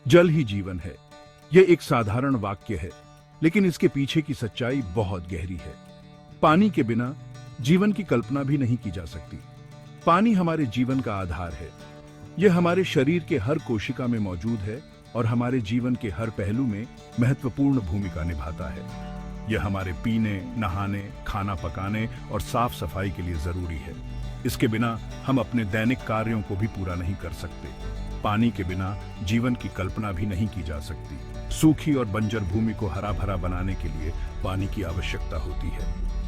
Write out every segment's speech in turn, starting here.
जल ही जीवन है। यह एक साधारण वाक्य है, लेकिन इसके पीछे की सच्चाई बहुत गहरी है। पानी के बिना जीवन की कल्पना भी नहीं की जा सकती। पानी हमारे जीवन का आधार है। यह हमारे शरीर के हर कोशिका में मौजूद है और हमारे जीवन के हर पहलू में महत्वपूर्ण भूमिका निभाता है। यह हमारे पीने, नहाने, खाना पकाने और साफ सफाई के लिए जरूरी है। इसके बिना हम अपने दैनिक कार्यों को भी पूरा नहीं कर सकते। पानी के बिना जीवन की कल्पना भी नहीं की जा सकती। सूखी और बंजर भूमि को हरा भरा बनाने के लिए पानी की आवश्यकता होती है,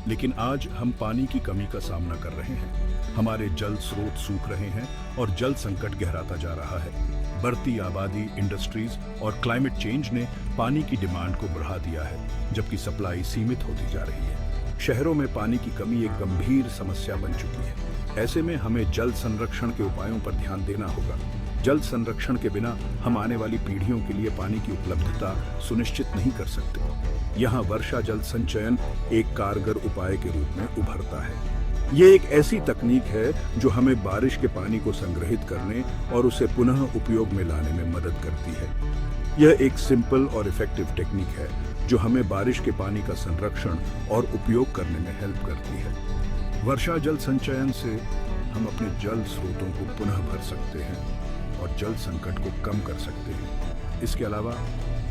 लेकिन आज हम पानी की कमी का सामना कर रहे हैं। हमारे जल स्रोत सूख रहे हैं और जल संकट गहराता जा रहा है। बढ़ती आबादी, इंडस्ट्रीज और क्लाइमेट चेंज ने पानी की डिमांड को बढ़ा दिया है, जबकि सप्लाई सीमित होती जा रही है। शहरों में पानी की कमी एक गंभीर समस्या बन चुकी है। ऐसे में हमें जल संरक्षण के उपायों पर ध्यान देना होगा। जल संरक्षण के बिना हम आने वाली पीढ़ियों के लिए पानी की उपलब्धता सुनिश्चित नहीं कर सकते। यहाँ वर्षा जल संचयन एक कारगर उपाय के रूप में उभरता है। ये एक ऐसी तकनीक है जो हमें बारिश के पानी को संग्रहित करने और उसे पुनः उपयोग में लाने में मदद करती है। यह एक सिंपल और इफेक्टिव टेक्निक है जो हमें बारिश के पानी का संरक्षण और उपयोग करने में हेल्प करती है। वर्षा जल संचयन से हम अपने जल स्रोतों को पुनः भर सकते हैं और जल संकट को कम कर सकते हैं। इसके अलावा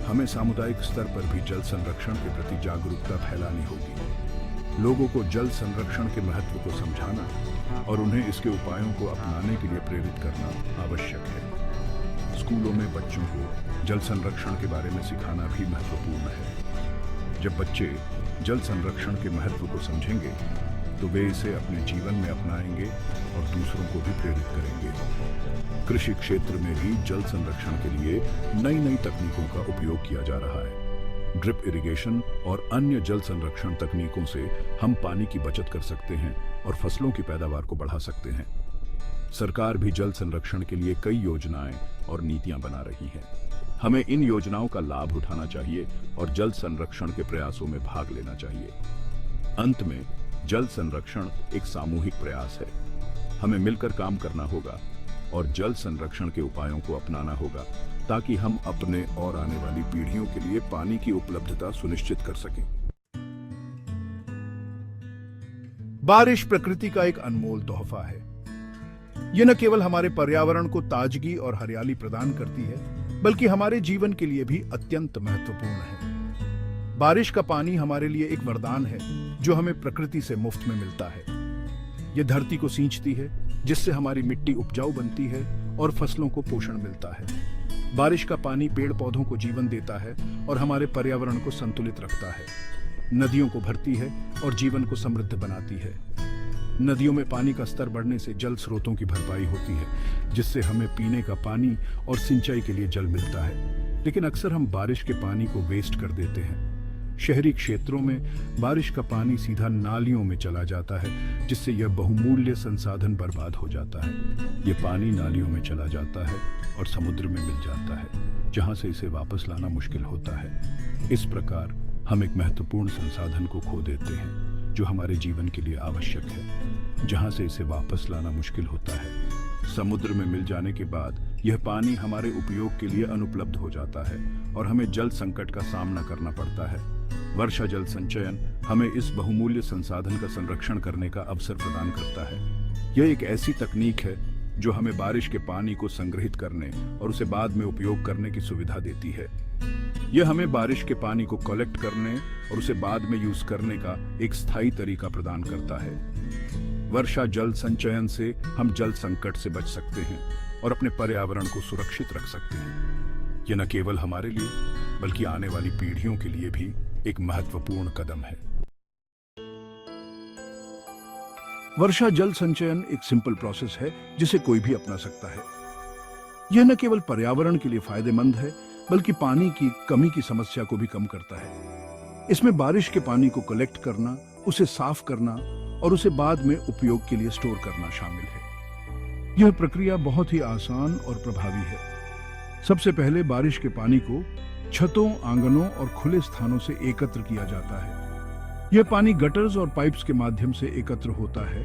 हमें सामुदायिक स्तर पर भी जल संरक्षण के प्रति जागरूकता फैलानी होगी। लोगों को जल संरक्षण के महत्व को समझाना और उन्हें इसके उपायों को अपनाने के लिए प्रेरित करना आवश्यक है। स्कूलों में बच्चों को जल संरक्षण के बारे में सिखाना भी महत्वपूर्ण है। जब बच्चे जल संरक्षण के महत्व को समझेंगे तो वे इसे अपने जीवन में अपनाएंगे और दूसरों को भी प्रेरित करेंगे। कृषि क्षेत्र में भी जल संरक्षण के लिए नई नई तकनीकों का उपयोग किया जा रहा है। ड्रिप इरिगेशन और अन्य जल संरक्षण तकनीकों से हम पानी की बचत कर सकते हैं और फसलों की पैदावार को बढ़ा सकते हैं। सरकार भी जल संरक्षण के लिए कई योजनाएं और नीतियां बना रही है। हमें इन योजनाओं का लाभ उठाना चाहिए और जल संरक्षण के प्रयासों में भाग लेना चाहिए। अंत में जल संरक्षण एक सामूहिक प्रयास है। हमें मिलकर काम करना होगा और जल संरक्षण के उपायों को अपनाना होगा ताकि हम अपने और आने वाली पीढ़ियों के लिए पानी की उपलब्धता सुनिश्चित कर सकें। बारिश प्रकृति का एक अनमोल तोहफा है। यह न केवल हमारे पर्यावरण को ताजगी और हरियाली प्रदान करती है, बल्कि हमारे जीवन के लिए भी अत्यंत महत्वपूर्ण है। बारिश का पानी हमारे लिए एक वरदान है जो हमें प्रकृति से मुफ्त में मिलता है। यह धरती को सींचती है, जिससे हमारी मिट्टी उपजाऊ बनती है और फसलों को पोषण मिलता है। बारिश का पानी पेड़ पौधों को जीवन देता है और हमारे पर्यावरण को संतुलित रखता है। नदियों को भरती है और जीवन को समृद्ध बनाती है। नदियों में पानी का स्तर बढ़ने से जल स्रोतों की भरपाई होती है, जिससे हमें पीने का पानी और सिंचाई के लिए जल मिलता है। लेकिन अक्सर हम बारिश के पानी को वेस्ट कर देते हैं। शहरी क्षेत्रों में बारिश का पानी सीधा नालियों में चला जाता है, जिससे यह बहुमूल्य संसाधन बर्बाद हो जाता है। यह पानी नालियों में चला जाता है और समुद्र में मिल जाता है, जहां से इसे वापस लाना मुश्किल होता है। इस प्रकार हम एक महत्वपूर्ण संसाधन को खो देते हैं जो हमारे जीवन के लिए आवश्यक है, जहां से इसे वापस लाना मुश्किल होता है। समुद्र में मिल जाने के बाद यह पानी हमारे उपयोग के लिए अनुपलब्ध हो जाता है और हमें जल संकट का सामना करना पड़ता है। वर्षा जल संचयन हमें इस बहुमूल्य संसाधन का संरक्षण करने का अवसर प्रदान करता है। यह एक ऐसी तकनीक है जो हमें बारिश के पानी को संग्रहित करने और उसे बाद में उपयोग करने की सुविधा देती है। यह हमें बारिश के पानी को कलेक्ट करने और उसे बाद में यूज करने का एक स्थायी तरीका प्रदान करता है। वर्षा जल संचयन से हम जल संकट से बच सकते हैं और अपने पर्यावरण को सुरक्षित रख सकते हैं। यह न केवल हमारे लिए बल्कि आने वाली पीढ़ियों के लिए भी एक महत्वपूर्ण कदम है। वर्षा जल संचयन एक सिंपल प्रोसेस है जिसे कोई भी अपना सकता है। यह न केवल पर्यावरण के लिए फायदेमंद है, बल्कि पानी की कमी की समस्या को भी कम करता है। इसमें बारिश के पानी को कलेक्ट करना, उसे साफ करना और उसे बाद में उपयोग के लिए स्टोर करना शामिल है। यह प्रक्रिया बहुत ही आसान और प्रभावी है। सबसे पहले बारिश के पानी को छतों, आंगनों और खुले स्थानों से एकत्र किया जाता है। यह पानी गटर्स और पाइप्स के माध्यम से एकत्र होता है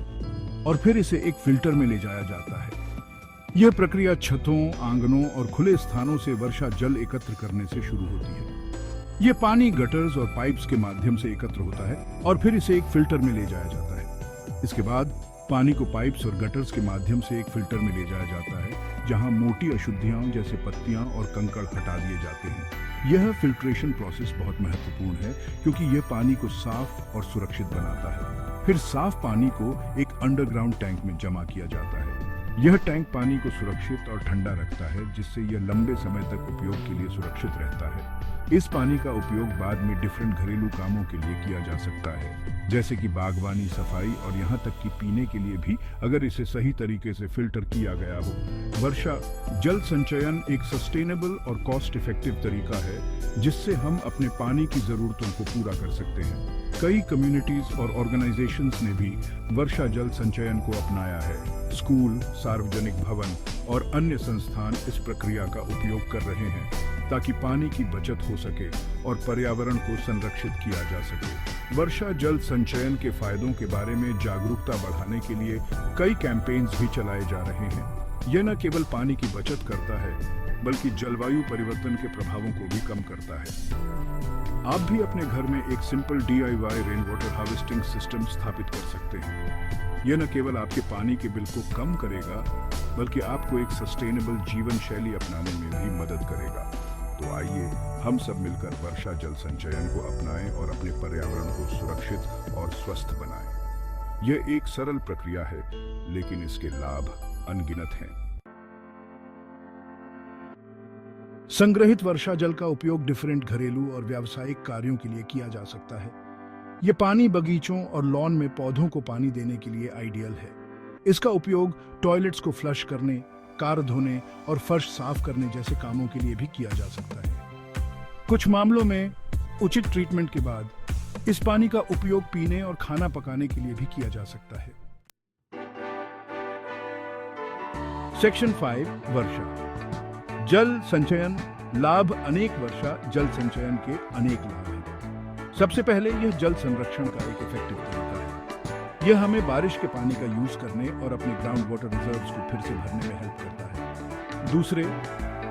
और फिर इसे एक फिल्टर में ले जाया जाता है। यह प्रक्रिया छतों, आंगनों और खुले स्थानों से वर्षा जल एकत्र करने से शुरू होती है। यह पानी गटर्स और पाइप्स के माध्यम से एकत्र होता है और फिर इसे एक फिल्टर में ले जाया जाता है। इसके बाद पानी को पाइप्स और गटर्स के माध्यम से एक फिल्टर में ले जाया जाता है, जहां मोटी अशुद्धियां जैसे पत्तियां और कंकड़ हटा दिए जाते हैं। यह फिल्ट्रेशन प्रोसेस बहुत महत्वपूर्ण है क्योंकि यह पानी को साफ और सुरक्षित बनाता है। फिर साफ पानी को एक अंडरग्राउंड टैंक में जमा किया जाता है। यह टैंक पानी को सुरक्षित और ठंडा रखता है, जिससे यह लंबे समय तक उपयोग के लिए सुरक्षित रहता है। इस पानी का उपयोग बाद में डिफरेंट घरेलू कामों के लिए किया जा सकता है, जैसे कि बागवानी, सफाई और यहाँ तक कि पीने के लिए भी, अगर इसे सही तरीके से फिल्टर किया गया हो। वर्षा जल संचयन एक सस्टेनेबल और कॉस्ट इफेक्टिव तरीका है जिससे हम अपने पानी की जरूरतों को पूरा कर सकते हैं। कई कम्युनिटीज और ऑर्गेनाइजेशंस ने भी वर्षा जल संचयन को अपनाया है। स्कूल, सार्वजनिक भवन और अन्य संस्थान इस प्रक्रिया का उपयोग कर रहे हैं ताकि पानी की बचत हो सके और पर्यावरण को संरक्षित किया जा सके। वर्षा जल संचयन के फायदों के बारे में जागरूकता बढ़ाने के लिए कई कैंपेन्स भी चलाए जा रहे हैं। यह न केवल पानी की बचत करता है, बल्कि जलवायु परिवर्तन के प्रभावों को भी कम करता है। आप भी अपने घर में एक simple DIY rain water harvesting system स्थापित कर सकते हैं। यह न केवल आपके पानी के बिल को कम करेगा, बल्कि आपको एक सस्टेनेबल जीवन शैली अपनाने में भी मदद करेगा। तो आइए हम सब मिलकर वर्षा जल संचयन को अपनाएं और अपने पर्यावरण को सुरक्षित और स्वस्थ बनाएं। यह एक सरल प्रक्रिया है, लेकिन इसके लाभ अनगिनत हैं। संग्रहित वर्षा जल का उपयोग डिफरेंट घरेलू और व्यावसायिक कार्यों के लिए किया जा सकता है। यह पानी बगीचों और लॉन में पौधों को पानी देने के लिए आइडियल है। इसका उपयोग टॉयलेट्स को फ्लश करने, कार धोने और फर्श साफ करने जैसे कामों के लिए भी किया जा सकता है। कुछ मामलों में उचित ट्रीटमेंट के बाद इस पानी का उपयोग पीने और खाना पकाने के लिए भी किया जा सकता है। सेक्शन 5 वर्षा जल संचयन लाभ। अनेक वर्षा जल संचयन के अनेक लाभ हैं। सबसे पहले यह जल संरक्षण का एक इफेक्टिव तरीका है। यह हमें बारिश के पानी का यूज करने और अपने ग्राउंड वाटर रिजर्व्स को फिर से भरने में हेल्प करता है। दूसरे,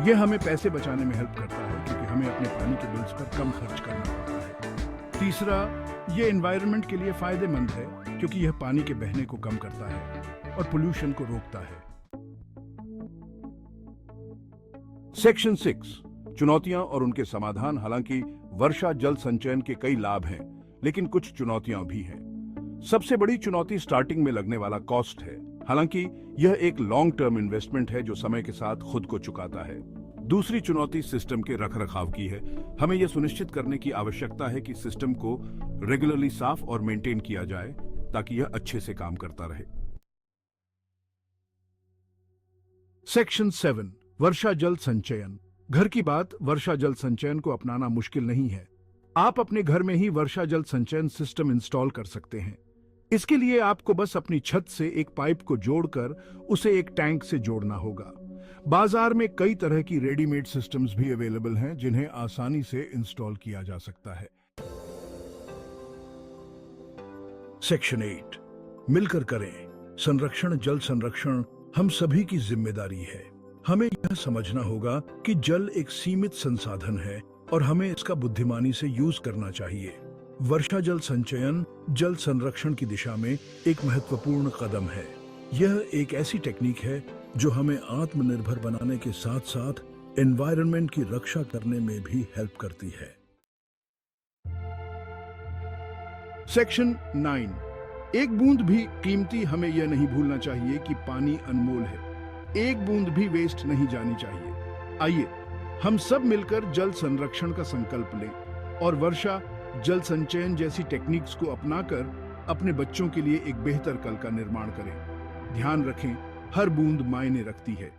यह हमें पैसे बचाने में हेल्प करता है क्योंकि हमें अपने पानी के बिल्स पर कम खर्च करना पड़ता है। तीसरा, यह एनवायरनमेंट के लिए फायदेमंद है क्योंकि यह पानी के बहने को कम करता है और पोल्यूशन को रोकता है। सेक्शन 6 चुनौतियां और उनके समाधान। हालांकि वर्षा जल संचयन के कई लाभ हैं, लेकिन कुछ चुनौतियां भी हैं। सबसे बड़ी चुनौती स्टार्टिंग में लगने वाला कॉस्ट है। हालांकि यह एक लॉन्ग टर्म इन्वेस्टमेंट है जो समय के साथ खुद को चुकाता है। दूसरी चुनौती सिस्टम के रखरखाव की है। हमें यह सुनिश्चित करने की आवश्यकता है कि सिस्टम को रेगुलरली साफ और मेंटेन किया जाए ताकि यह अच्छे से काम करता रहे। सेक्शन 7 वर्षा जल संचयन। घर की बात, वर्षा जल संचयन को अपनाना मुश्किल नहीं है। आप अपने घर में ही वर्षा जल संचयन सिस्टम इंस्टॉल कर सकते हैं। इसके लिए आपको बस अपनी छत से एक पाइप को जोड़कर उसे एक टैंक से जोड़ना होगा। बाजार में कई तरह की रेडीमेड सिस्टम्स भी अवेलेबल हैं जिन्हें आसानी से इंस्टॉल किया जा सकता है। सेक्शन 8 मिलकर करें संरक्षण। जल संरक्षण हम सभी की जिम्मेदारी है। हमें यह समझना होगा कि जल एक सीमित संसाधन है और हमें इसका बुद्धिमानी से यूज करना चाहिए। वर्षा जल संचयन जल संरक्षण की दिशा में एक महत्वपूर्ण कदम है। यह एक ऐसी टेक्निक है जो हमें आत्मनिर्भर बनाने के साथ साथ एनवायरनमेंट की रक्षा करने में भी हेल्प करती है। सेक्शन 9 एक बूंद भी कीमती। हमें यह नहीं भूलना चाहिए कि पानी अनमोल है। एक बूंद भी वेस्ट नहीं जानी चाहिए। आइए हम सब मिलकर जल संरक्षण का संकल्प लें और वर्षा जल संचयन जैसी टेक्निक्स को अपनाकर अपने बच्चों के लिए एक बेहतर कल का निर्माण करें। ध्यान रखें, हर बूंद मायने रखती है।